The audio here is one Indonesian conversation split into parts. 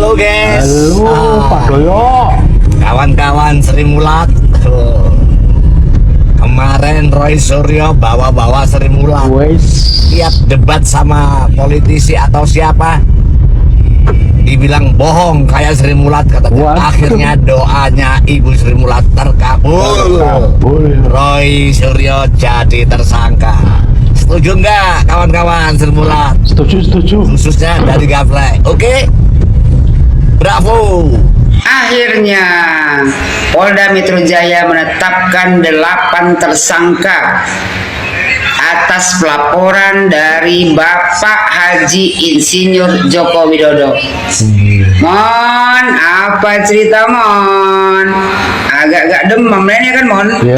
Halo guys. Halo Pak Doyo. Kawan-kawan Sri Mulat. Kemarin Roy Suryo bawa-bawa Sri Mulat. Lihat debat sama politisi atau siapa, dibilang bohong kayak Sri Mulat, katanya. Akhirnya doanya Ibu Sri Mulat terkabul. Roy Suryo jadi tersangka. Setuju nggak kawan-kawan Sri Mulat? Setuju. Khususnya dari Gaplek. Oke? Bravo. Akhirnya Polda Metro Jaya menetapkan 8 tersangka atas pelaporan dari Bapak Haji Insinyur Joko Widodo. Mon, apa cerita Mon? Agak-agak demam lainnya kan Mon? Iya.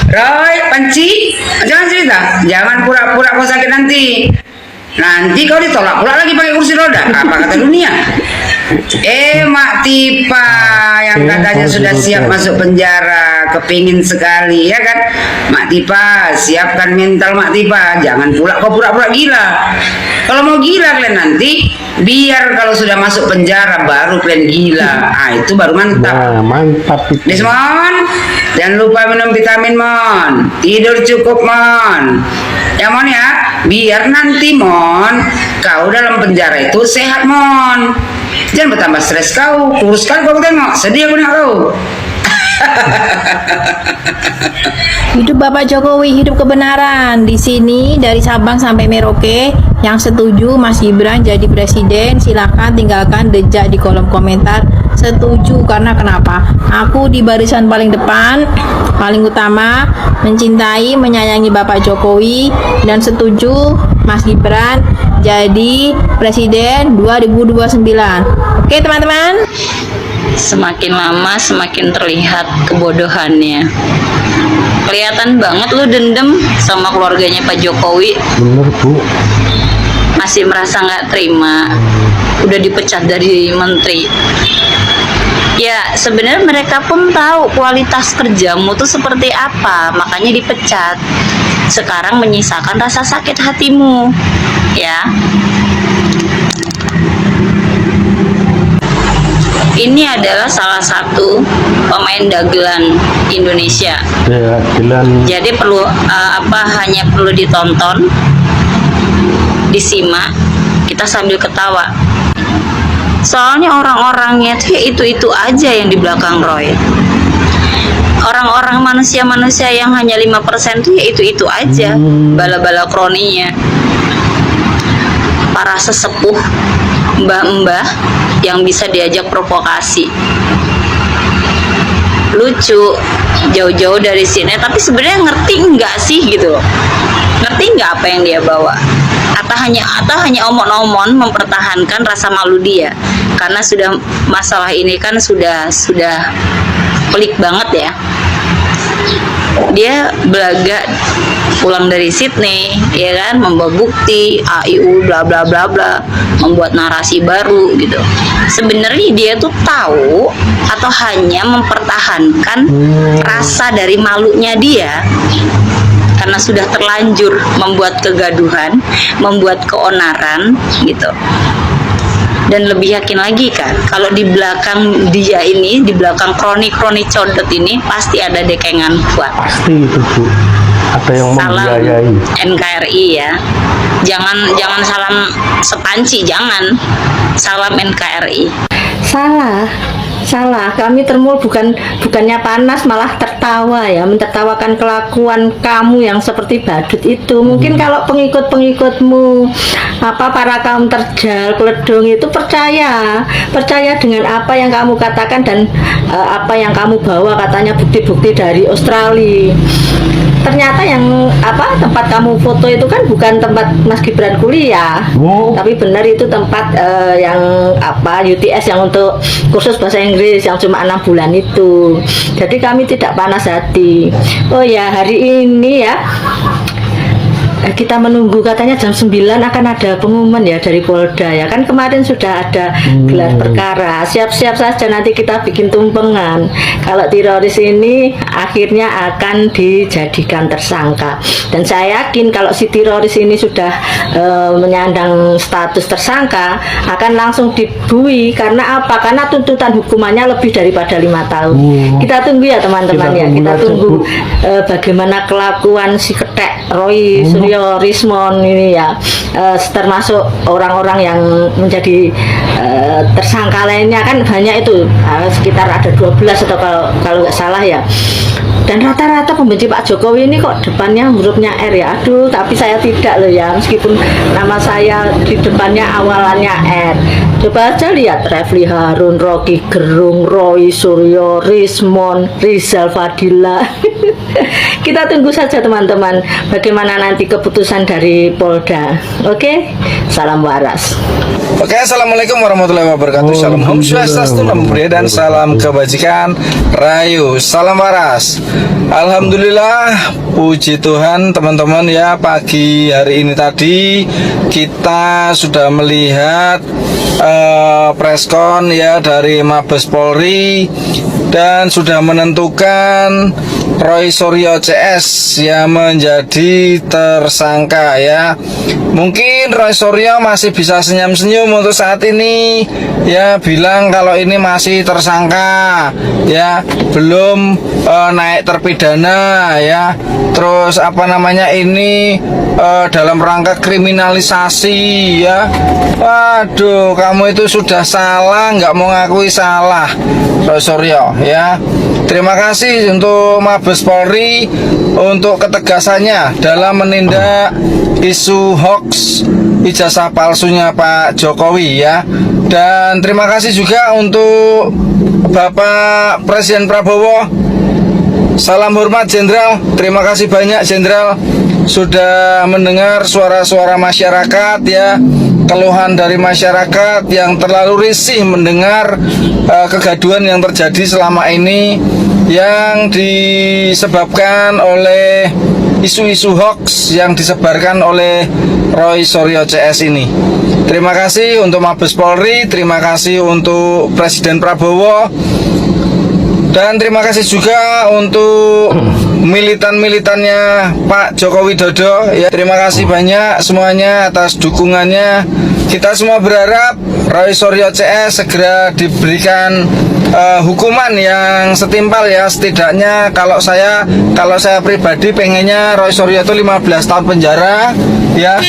Roy, Panci, jangan cerita, jangan pura-pura kau sakit nanti. Nanti kau ditolak pula lagi pakai kursi roda. Apa kata dunia? Mak Tipa yang katanya sudah siap masuk penjara, kepingin sekali ya kan? Mak Tipa, siapkan mental Mak Tipa. Jangan pula kau pura-pura gila. Kalau mau gila kalian nanti, biar kalau sudah masuk penjara baru kalian gila. Itu baru mantap. Nah, mantap itu. Desmond, jangan lupa minum vitamin Mon. Tidur cukup Mon. Ya Mon ya, biar nanti Mon kau dalam penjara itu sehat Mon. Jangan bertambah stres kau. Kurus kan kau tengok, sedih aku nak kau. Hidup Bapak Jokowi, hidup kebenaran. Di sini dari Sabang sampai Merauke, yang setuju Mas Gibran jadi presiden, silakan tinggalkan jejak di kolom komentar. Setuju karena kenapa? Aku di barisan paling depan, paling utama, mencintai, menyayangi Bapak Jokowi, dan setuju Mas Gibran jadi presiden 2029. Oke teman-teman. Semakin lama semakin terlihat kebodohannya. Kelihatan banget lu dendam sama keluarganya Pak Jokowi. Bener Bu. Masih merasa nggak terima, udah dipecat dari menteri. Ya sebenarnya mereka pun tahu kualitas kerjamu tuh seperti apa, makanya dipecat. Sekarang menyisakan rasa sakit hatimu, ya. Ini adalah salah satu pemain dagelan Indonesia. Dagelan. Jadi perlu hanya perlu ditonton, disimak, kita sambil ketawa. Soalnya orang-orangnya tuh itu aja yang di belakang Roy. Orang-orang manusia-manusia yang hanya 5% tuh ya itu aja, bala-bala kroninya. Para sesepuh, mbah-mbah yang bisa diajak provokasi. Lucu, jauh-jauh dari sini, tapi sebenarnya ngerti nggak sih gitu loh? Ngerti nggak apa yang dia bawa? Atau hanya omong-omong mempertahankan rasa malu dia? Karena sudah masalah ini kan sudah pelik banget ya. Dia belaga pulang dari Sydney, ya kan, membawa bukti AIU bla bla bla bla, membuat narasi baru gitu. Sebenarnya dia tuh tahu atau hanya mempertahankan rasa dari malunya dia karena sudah terlanjur membuat kegaduhan, membuat keonaran gitu. Dan lebih yakin lagi kan, kalau di belakang dia ini, di belakang kroni-kroni codot ini pasti ada dekengan kuat. Pasti itu Bu. Ada yang membiayai. NKRI ya. Jangan salam sepanci, jangan. Salam NKRI. Salah, kami termul bukannya panas, malah tertawa ya, mentertawakan kelakuan kamu yang seperti badut itu. Mungkin kalau pengikut-pengikutmu, para kaum terjal, keledong itu percaya dengan apa yang kamu katakan dan apa yang kamu bawa, katanya bukti-bukti dari Australia. Ternyata yang tempat kamu foto itu kan bukan tempat Mas Gibran kuliah, tapi benar itu tempat yang UTS yang untuk kursus bahasa Inggris yang cuma 6 bulan itu. Jadi kami tidak panas hati. Oh ya, hari ini ya kita menunggu katanya jam 9 akan ada pengumuman ya dari Polda ya kan kemarin sudah ada gelar perkara. Siap-siap saja nanti kita bikin tumpengan kalau teroris ini akhirnya akan dijadikan tersangka. Dan saya yakin kalau si teroris ini sudah menyandang status tersangka akan langsung dibui. Karena apa? Karena tuntutan hukumannya lebih daripada 5 tahun. Kita tunggu ya teman-teman ya. Kita tunggu bagaimana kelakuan si ketek Roy Suryo Rismon ini ya, termasuk orang-orang yang menjadi tersangka lainnya kan banyak itu, sekitar ada 12 atau kalau nggak salah ya. Dan rata-rata pembenci Pak Jokowi ini kok depannya hurufnya R ya. Aduh, tapi saya tidak loh ya, meskipun nama saya di depannya awalannya R. Coba aja lihat Refli Harun, Rocky Gerung, Roy Suryo Rismon, Rizal Fadila. Kita tunggu saja teman-teman bagaimana nanti keputusan dari Polda. Oke, salam waras. Oke, assalamualaikum warahmatullahi wabarakatuh. Salam Om Swastiastu, Namo Buddhaya, dan salam kebajikan rahayu. Salam waras. Alhamdulillah, puji Tuhan teman-teman ya, pagi hari ini tadi kita sudah melihat preskon ya dari Mabes Polri dan sudah menentukan Roy Suryo CS yang menjadi tersangka ya. Mungkin Roy Suryo masih bisa senyum-senyum untuk saat ini ya, bilang kalau ini masih tersangka ya, belum naik terpidana ya. Terus apa namanya ini dalam rangka kriminalisasi ya. Waduh, kamu itu sudah salah, nggak mau ngakui salah Roy Suryo ya. Terima kasih untuk Mabes Polri untuk ketegasannya dalam menindak isu hoax ijazah palsunya Pak Jokowi ya. Dan terima kasih juga untuk Bapak Presiden Prabowo. Salam hormat Jenderal, terima kasih banyak Jenderal sudah mendengar suara-suara masyarakat ya, keluhan dari masyarakat yang terlalu risih mendengar kegaduhan yang terjadi selama ini yang disebabkan oleh isu-isu hoax yang disebarkan oleh Roy Suryo CS ini. Terima kasih untuk Mabes Polri, terima kasih untuk Presiden Prabowo, dan terima kasih juga untuk militan-militannya Pak Joko Widodo ya. Terima kasih banyak semuanya atas dukungannya. Kita semua berharap Roy Suryo CS segera diberikan hukuman yang setimpal ya. Setidaknya kalau saya pribadi pengennya Roy Suryo itu 15 tahun penjara ya,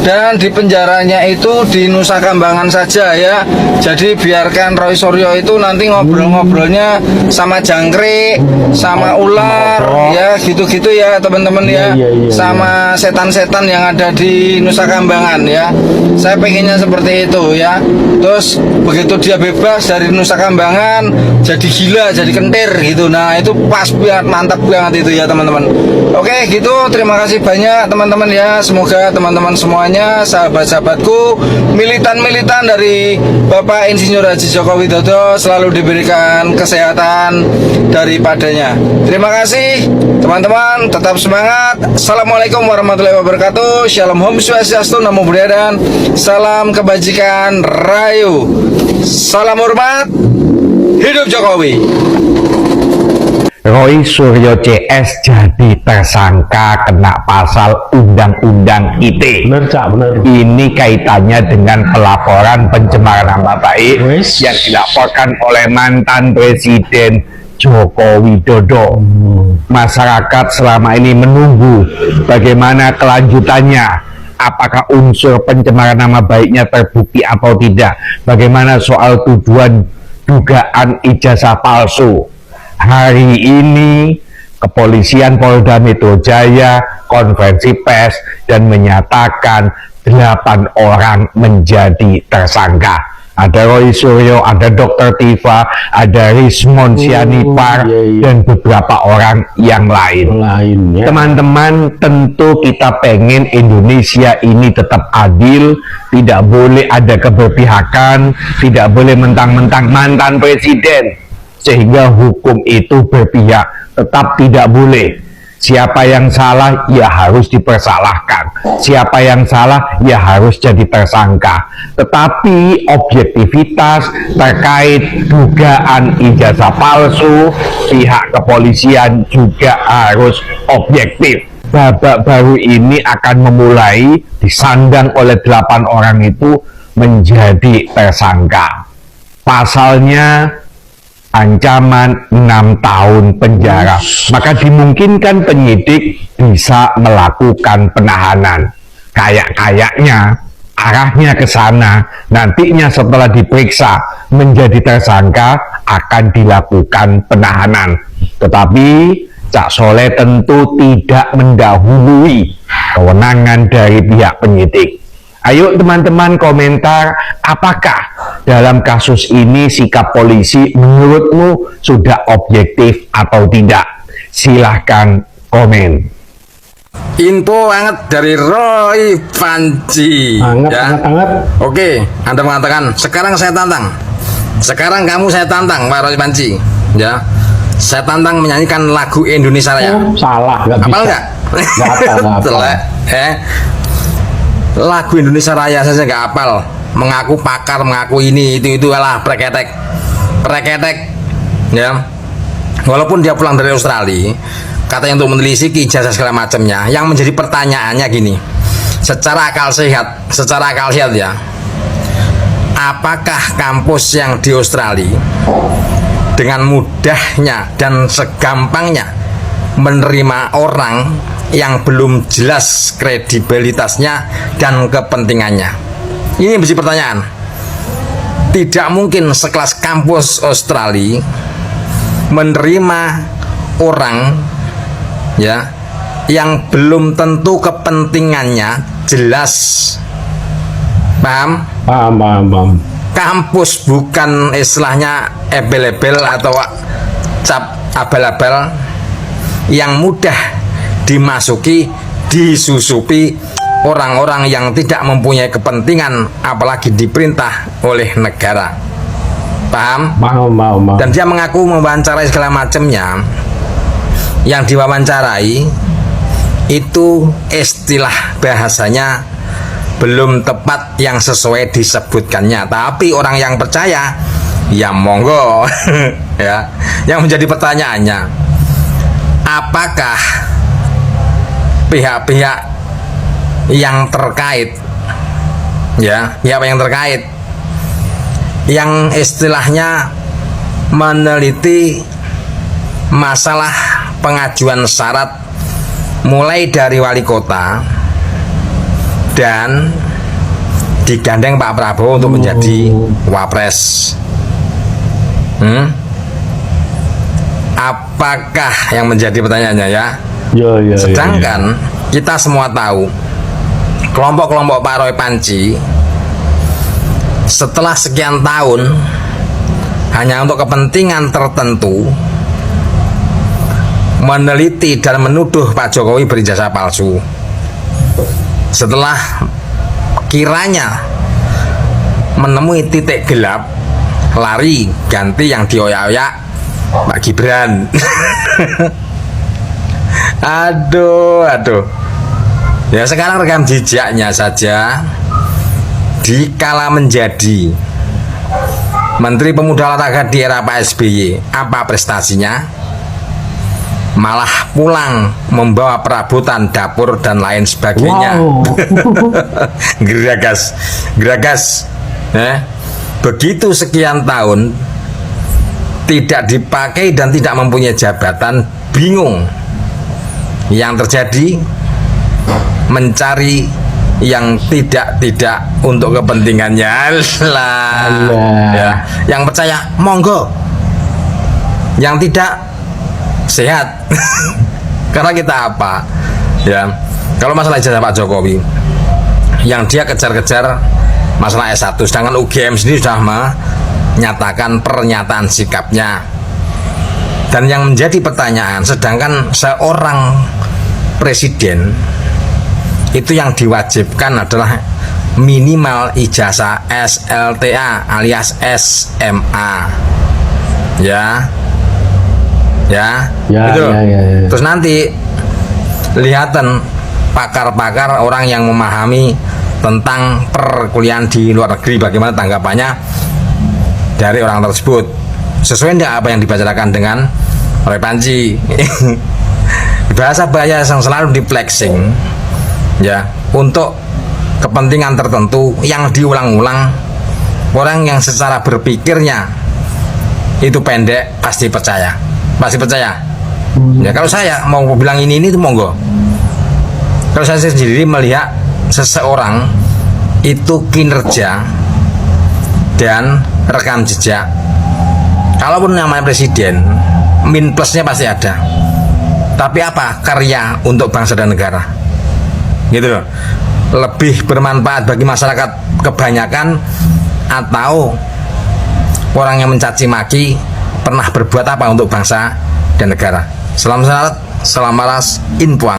dan di penjaranya itu di Nusa Kambangan saja ya. Jadi biarkan Roy Suryo itu nanti ngobrol-ngobrolnya sama jangkrik, sama ular ya, gitu-gitu ya teman-teman ya, sama setan-setan yang ada di Nusa Kambangan ya. Saya pengennya seperti itu ya. Terus begitu dia bebas dari Nusa Kambangan, jadi gila, jadi kentir gitu. Nah itu pas banget, mantap banget itu ya teman-teman. Oke gitu, terima kasih banyak teman-teman ya. Semoga teman-teman semuanya, sahabat-sahabatku, militan-militan dari Bapak Insinyur Haji Joko Widodo selalu diberikan kesehatan daripadanya. Terima kasih teman-teman, tetap semangat. Assalamualaikum warahmatullahi wabarakatuh. Shalom Om Swastiastu, Namo Buddhaya, dan salam kebajikan rahayu. Salam hormat, hidup Jokowi. Roy Suryo CS jadi tersangka kena pasal Undang-Undang ITE. Bener Cak, bener. Ini kaitannya dengan pelaporan pencemaran nama baik yang dilaporkan oleh mantan Presiden Joko Widodo. Masyarakat selama ini menunggu bagaimana kelanjutannya. Apakah unsur pencemaran nama baiknya terbukti atau tidak? Bagaimana soal tujuan dugaan ijazah palsu? Hari ini kepolisian Polda Metro Jaya konferensi pers dan menyatakan 8 orang menjadi tersangka. Ada Roy Suryo, ada Dr. Tifa, ada Rismon Sianipar, dan beberapa orang yang lain. Teman-teman, tentu kita pengen Indonesia ini tetap adil, tidak boleh ada keberpihakan, tidak boleh mentang-mentang mantan presiden, sehingga hukum itu berpihak, tetap tidak boleh. Siapa yang salah ya harus dipersalahkan, siapa yang salah ya harus jadi tersangka. Tetapi objektivitas terkait dugaan ijazah palsu, pihak kepolisian juga harus objektif. Babak baru ini akan memulai disandang oleh 8 orang itu menjadi tersangka. Pasalnya ancaman 6 tahun penjara, maka dimungkinkan penyidik bisa melakukan penahanan. Kayaknya arahnya ke sana. Nantinya setelah diperiksa menjadi tersangka akan dilakukan penahanan. Tetapi Cak Soleh tentu tidak mendahului kewenangan dari pihak penyidik. Ayo teman-teman komentar, apakah dalam kasus ini sikap polisi menurutmu sudah objektif atau tidak? Silahkan komen. Info hangat dari Roy Panji. Hangat. Oke, Anda mengatakan sekarang saya tantang. Sekarang kamu saya tantang, Pak Roy Panji. Ya, saya tantang menyanyikan lagu Indonesia Raya. Salah, nggak bisa. Apal nggak? Nggak apa. Lagu Indonesia Raya saja nggak apal. Mengaku pakar, mengaku ini itu lah preketek. Ya. Walaupun dia pulang dari Australia, katanya untuk menelisik ijazah segala macamnya. Yang menjadi pertanyaannya gini, secara akal sehat ya, apakah kampus yang di Australia dengan mudahnya dan segampangnya menerima orang yang belum jelas kredibilitasnya dan kepentingannya? Ini menjadi pertanyaan. Tidak mungkin sekelas kampus Australia menerima orang ya yang belum tentu kepentingannya jelas. Paham? Paham. Kampus bukan istilahnya ebel-ebel atau cap abal-abal yang mudah dimasuki, disusupi orang-orang yang tidak mempunyai kepentingan, apalagi diperintah oleh negara. Paham? Paham. Dan dia mengaku mewawancarai segala macamnya. Yang diwawancarai itu istilah bahasanya belum tepat yang sesuai disebutkannya, tapi orang yang percaya ya monggo. Ya, yang menjadi pertanyaannya, apakah pihak-pihak yang terkait, ya, pihak yang terkait, yang istilahnya meneliti masalah pengajuan syarat mulai dari wali kota dan digandeng Pak Prabowo untuk menjadi wapres. Apakah yang menjadi pertanyaannya ya? Sedangkan kita semua tahu kelompok-kelompok Pak Roy Panji setelah sekian tahun hanya untuk kepentingan tertentu meneliti dan menuduh Pak Jokowi berijazah palsu. Setelah kiranya menemui titik gelap, lari ganti yang dioyak-oyak Pak Gibran. Aduh. Ya sekarang rekam jejaknya saja. Dikala menjadi Menteri Pemuda Olahraga di era Pak SBY, apa prestasinya? Malah pulang membawa perabotan dapur dan lain sebagainya. Geragas. Begitu sekian tahun tidak dipakai dan tidak mempunyai jabatan, bingung. Yang terjadi mencari yang tidak untuk kepentingannya lah. Ya. Yang percaya monggo, yang tidak sehat. Karena kita apa ya, kalau masalah ijazah Pak Jokowi yang dia kejar-kejar masalah S1, sedangkan UGM sendiri sudah menyatakan pernyataan sikapnya. Dan yang menjadi pertanyaan, sedangkan seorang presiden itu yang diwajibkan adalah minimal ijazah SLTA alias SMA. Ya. Terus nanti lihatan pakar-pakar orang yang memahami tentang perkuliahan di luar negeri, bagaimana tanggapannya dari orang tersebut, sesuai tidak apa yang dibicarakan dengan oleh Panji. Bahasa yang selalu di-flexing ya untuk kepentingan tertentu yang diulang-ulang. Orang yang secara berpikirnya itu pendek pasti percaya, ya. Kalau saya mau bilang ini itu monggo. Kalau saya sendiri melihat seseorang itu kinerja dan rekam jejak, kalaupun namanya presiden, min plusnya pasti ada, tapi apa karya untuk bangsa dan negara, gitu loh, lebih bermanfaat bagi masyarakat kebanyakan, atau orang yang mencaci maki pernah berbuat apa untuk bangsa dan negara. Salam sehat, salam malas, inpuan.